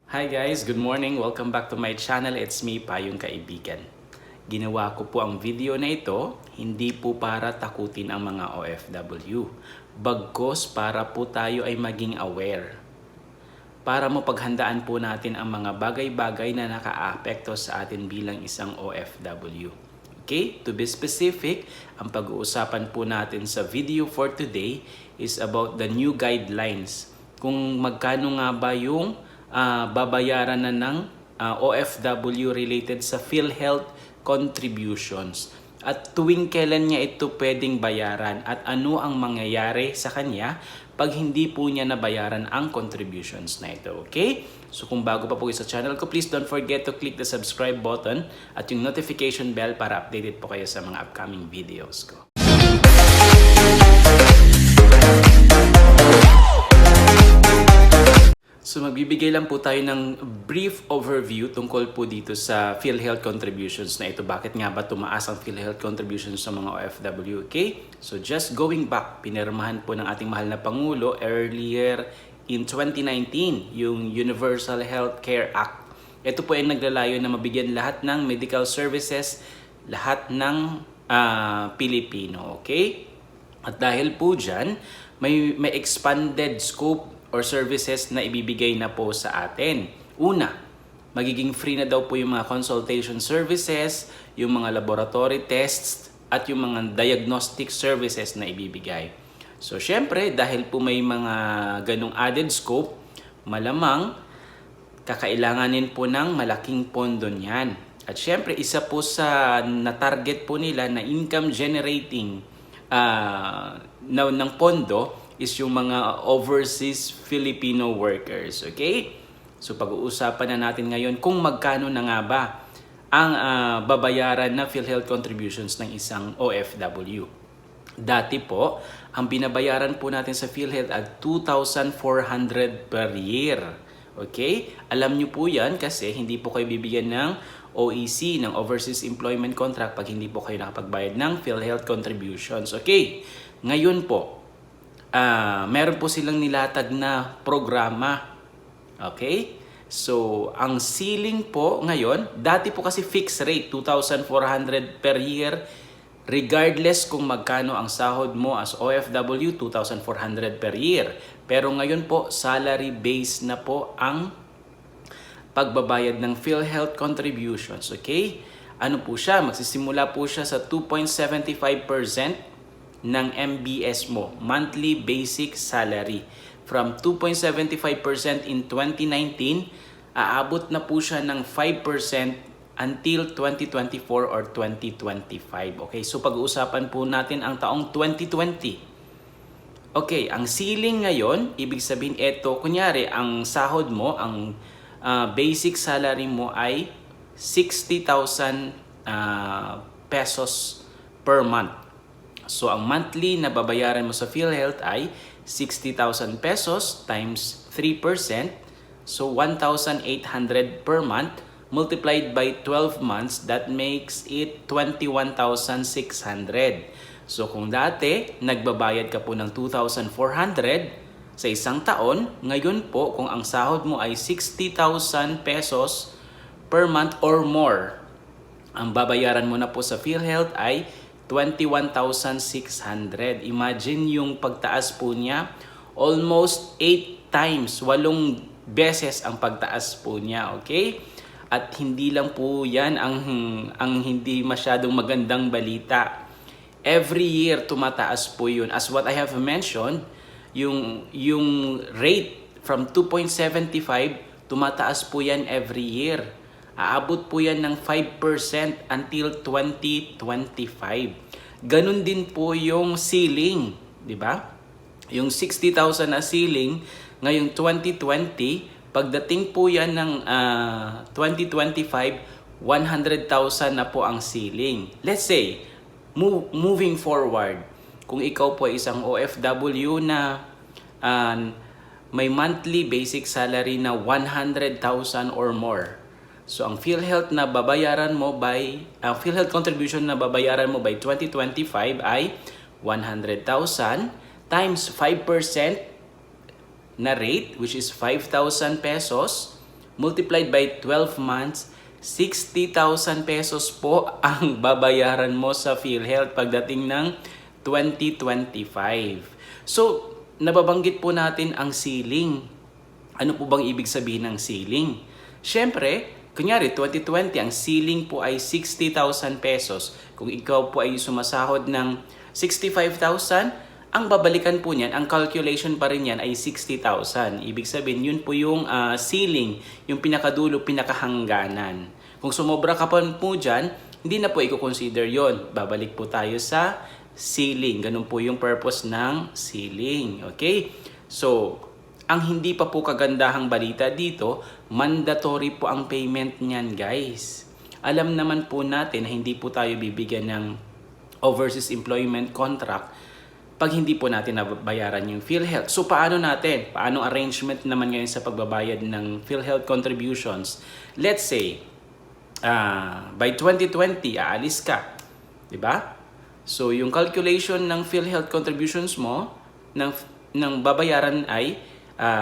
Hi guys, good morning. Welcome back to my channel. It's me, Payong Kaibigan. Ginawa ko po ang video na ito, hindi po para takutin ang mga OFW. Bagkos para po tayo ay maging aware. Para mapaghandaan po natin ang mga bagay-bagay na nakaapekto sa atin bilang isang OFW. Okay, to be specific, ang pag-uusapan po natin sa video for today is about the new guidelines. Kung magkano nga ba yung babayaran na ng OFW related sa PhilHealth contributions at tuwing kailan niya ito pwedeng bayaran at ano ang mangyayari sa kanya pag hindi po niya nabayaran ang contributions na ito. Okay? So kung bago pa po kayo sa channel ko, please don't forget to click the subscribe button at yung notification bell para updated po kayo sa mga upcoming videos ko. So magbibigay lang po tayo ng brief overview tungkol po dito sa PhilHealth contributions na ito. Bakit nga ba tumaas ang PhilHealth contributions sa mga OFW? Okay? So just going back, pinirmahan po ng ating mahal na Pangulo earlier in 2019 yung Universal Healthcare Act. Ito po ay naglalayo na mabigyan lahat ng medical services, lahat ng Pilipino. Okay? At dahil po dyan, may expanded scope or services na ibibigay na po sa atin. Una, magiging free na daw po yung mga consultation services, yung mga laboratory tests, at yung mga diagnostic services na ibibigay. So, syempre, dahil po may mga ganong added scope, malamang kakailanganin po ng malaking pondo niyan. At syempre, isa po sa na-target po nila na income generating ng pondo is yung mga overseas Filipino workers. Okay? So pag-uusapan na natin ngayon kung magkano na nga ba ang babayaran na PhilHealth contributions ng isang OFW. Dati po, ang binabayaran po natin sa PhilHealth ay 2,400 per year. Okay? Alam nyo po yan kasi hindi po kayo bibigyan ng OEC, ng Overseas Employment Contract pag hindi po kayo nakapagbayad ng PhilHealth contributions. Okay? Ngayon po, meron po silang nilatag na programa. Okay? So, ang ceiling po ngayon, dati po kasi fixed rate, 2,400 per year, regardless kung magkano ang sahod mo as OFW, 2,400 per year. Pero ngayon po, salary based na po ang pagbabayad ng PhilHealth contributions. Okay? Ano po siya? Magsisimula po siya sa 2.75% ng MBS mo, monthly basic salary. From 2.75% in 2019, aabot na po siya ng 5% until 2024 or 2025. Okay, so pag-uusapan po natin ang taong 2020. Okay, ang ceiling ngayon, ibig sabihin ito, kunyari, ang sahod mo, ang basic salary mo ay 60,000 pesos per month. So, ang monthly na babayaran mo sa PhilHealth ay 60,000 pesos times 3%. So, 1,800 per month multiplied by 12 months. That makes it 21,600. So, kung dati, nagbabayad ka po ng 2,400 sa isang taon, ngayon po, kung ang sahod mo ay 60,000 pesos per month or more, ang babayaran mo na po sa PhilHealth ay 21,600. Imagine yung pagtaas po niya, almost 8 times, 8 beses ang pagtaas po niya, okay? At hindi lang po yan ang hindi masyadong magandang balita. Every year tumataas po yun. As what I have mentioned, yung rate from 2.75, tumataas po yan every year. Aabot po yan ng 5% until 2025. Ganun din po yung ceiling, di ba? Yung 60,000 na ceiling, ngayong 2020, pagdating po yan ng 2025, 100,000 na po ang ceiling. Let's say, moving forward, kung ikaw po ay isang OFW na may monthly basic salary na 100,000 or more, so ang PhilHealth na babayaran mo PhilHealth contribution na babayaran mo by 2025 ay 100,000 times 5% na rate, which is 5,000 pesos, multiplied by 12 months, 60,000 pesos po ang babayaran mo sa PhilHealth pagdating ng 2025. So, nababanggit po natin ang ceiling. Ano po bang ibig sabihin ng ceiling? Siyempre, kunyari 2020, ang ceiling po ay 60,000 pesos. Kung ikaw po ay sumasahod ng 65,000, ang babalikan po niyan, ang calculation pa rin yan ay 60,000. Ibig sabihin, yun po yung ceiling, yung pinakadulo, pinakahangganan. Kung sumobra ka pa po dyan, hindi na po i-consider yon. Babalik po tayo sa ceiling. Ganun po yung purpose ng ceiling. Okay? So, ang hindi pa po kagandahang balita dito, mandatory po ang payment niyan, guys. Alam naman po natin na hindi po tayo bibigyan ng overseas employment contract pag hindi po natin nabayaran yung PhilHealth. So, paano natin? Paano arrangement naman ngayon sa pagbabayad ng PhilHealth contributions? Let's say, by 2020, aalis ka. Diba? So, yung calculation ng PhilHealth contributions mo, ng babayaran ay,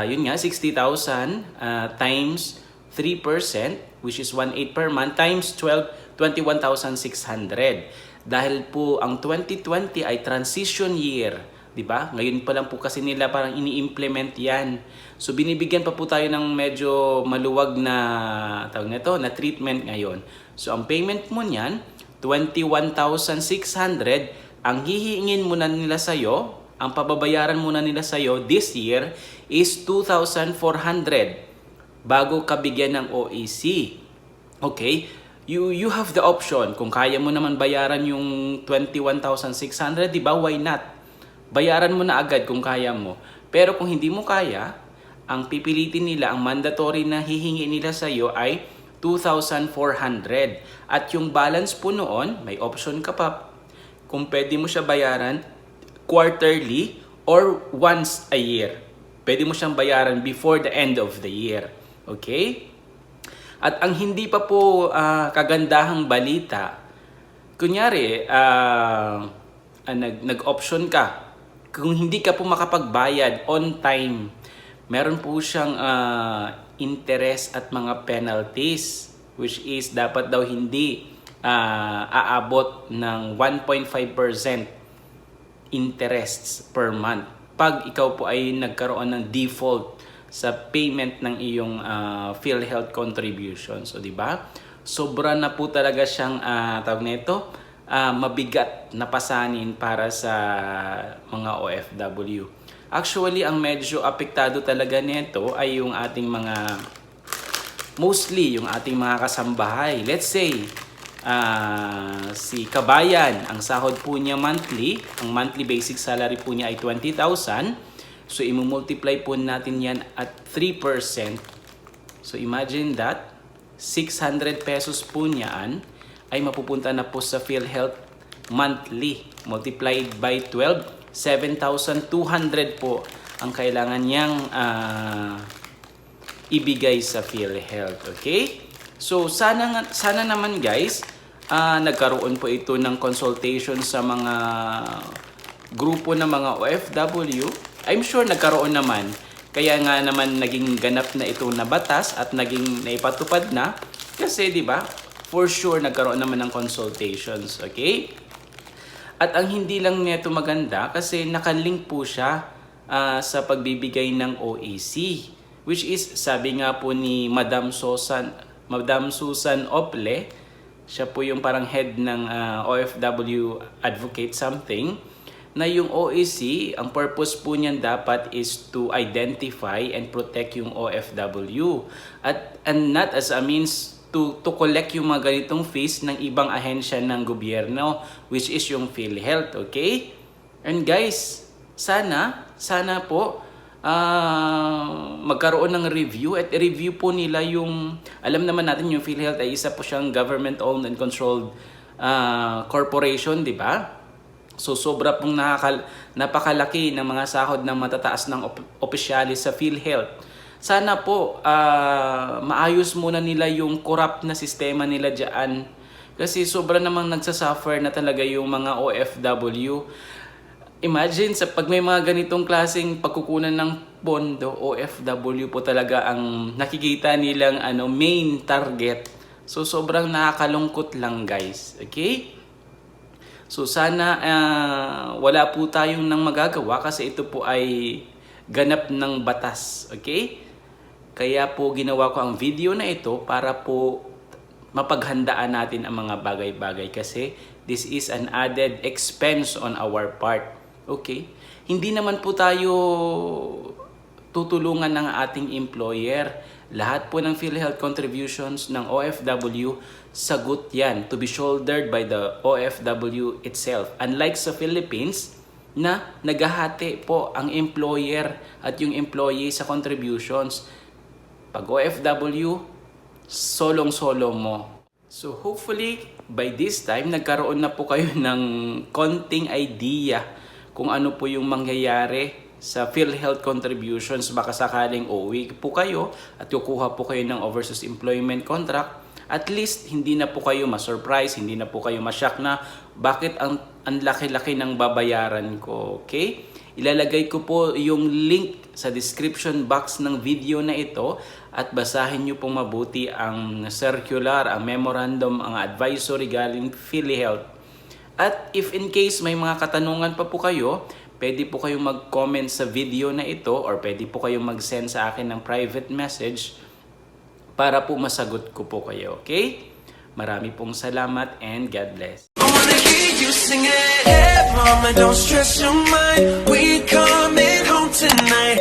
yun nga, 60,000 times 3%, which is 1.8 per month, times 12, 21,600. Dahil po ang 2020 ay transition year, di ba? Ngayon pa lang po kasi nila parang ini-implement 'yan. So binibigyan pa po tayo ng medyo maluwag na tawag nito na treatment ngayon. So ang payment mo niyan, 21,600, ang hihingin muna nila sa iyo, ang pababayaran muna nila sa iyo this year is 2,400 bago ka bigyan ng OEC. Okay? You have the option. Kung kaya mo naman bayaran yung 21,600, di ba? Why not? Bayaran mo na agad kung kaya mo. Pero kung hindi mo kaya, ang pipilitin nila, ang mandatory na hihingi nila sa iyo ay 2,400. At yung balance po noon, may option ka pa. Kung pwede mo siya bayaran quarterly or once a year. Pwede mo siyang bayaran before the end of the year. Okay? At ang hindi pa po kagandahang balita, kunyari, nag-option ka, kung hindi ka po makapagbayad on time, meron po siyang interest at mga penalties, which is dapat daw hindi aabot ng 1.5% interests per month pag ikaw po ay nagkaroon ng default sa payment ng iyong PhilHealth contribution. So, di ba? Sobra na po talaga siyang tawag nito, mabigat na pasanin para sa mga OFW. Actually, ang medyo apektado talaga nito ay yung ating mga mostly yung ating mga kasambahay. Let's say si Kabayan, ang sahod po niya monthly, ang monthly basic salary po niya ay 20,000. So, i-multiply po natin yan at 3%. So, imagine that, 600 pesos po niyan ay mapupunta na po sa PhilHealth monthly. Multiplied by 12, 7,200 po ang kailangan niyang ibigay sa PhilHealth. Okay? So, sana naman guys, nagkaroon po ito ng consultation sa mga grupo ng mga OFW. I'm sure nagkaroon naman. Kaya nga naman naging ganap na ito na batas at naging naipatupad na. Kasi di ba, for sure nagkaroon naman ng consultations. Okay? At ang hindi lang nito maganda kasi nakalink po siya sa pagbibigay ng OEC. Which is, sabi nga po ni Madam Susan Ople, siya po yung parang head ng OFW Advocate something, na yung OEC, ang purpose po niyan dapat is to identify and protect yung OFW. And not as a means to collect yung mga ganitong fees ng ibang ahensya ng gobyerno, which is yung PhilHealth, okay? And guys, sana po, magkaroon ng review at review po nila yung, alam naman natin yung PhilHealth ay isa po siyang government-owned and controlled corporation, di ba? So sobra pong napakalaki ng mga sahod ng matataas ng opisyalis sa PhilHealth. Sana po maayos muna nila yung corrupt na sistema nila dyan. Kasi sobra namang nagsasuffer na talaga yung mga OFW. imagine sa pag may mga ganitong klaseng pagkukunan ng pondo, OFW po talaga ang nakikita nilang main target. So sobrang nakakalungkot lang guys. Okay? So sana wala po tayong nang magagawa kasi ito po ay ganap ng batas. Okay? Kaya po ginawa ko ang video na ito para po mapaghandaan natin ang mga bagay-bagay kasi this is an added expense on our part. Okay? Hindi naman po tayo tutulungan ng ating employer. Lahat po ng PhilHealth contributions ng OFW, sagot yan to be shouldered by the OFW itself. Unlike sa Philippines, na naghahati po ang employer at yung employee sa contributions. Pag OFW, solong-solo mo. So hopefully, by this time, nagkaroon na po kayo ng konting idea kung ano po yung mangyayari sa PhilHealth contributions. Baka sakaling uuwi po kayo at kukuha po kayo ng overseas employment contract. At least, hindi na po kayo ma-surprise, hindi na po kayo ma-shock na bakit ang laki-laki ng babayaran ko. Okay? Ilalagay ko po yung link sa description box ng video na ito at basahin nyo pong mabuti ang circular, ang memorandum, ang advisory galing PhilHealth. At if in case may mga katanungan pa po kayo, pwede po kayong mag-comment sa video na ito or pwede po kayong mag-send sa akin ng private message para po masagot ko po kayo. Okay? Marami pong salamat and God bless. I wanna hear you sing it. Hey, mama, don't stress your mind. We coming home tonight.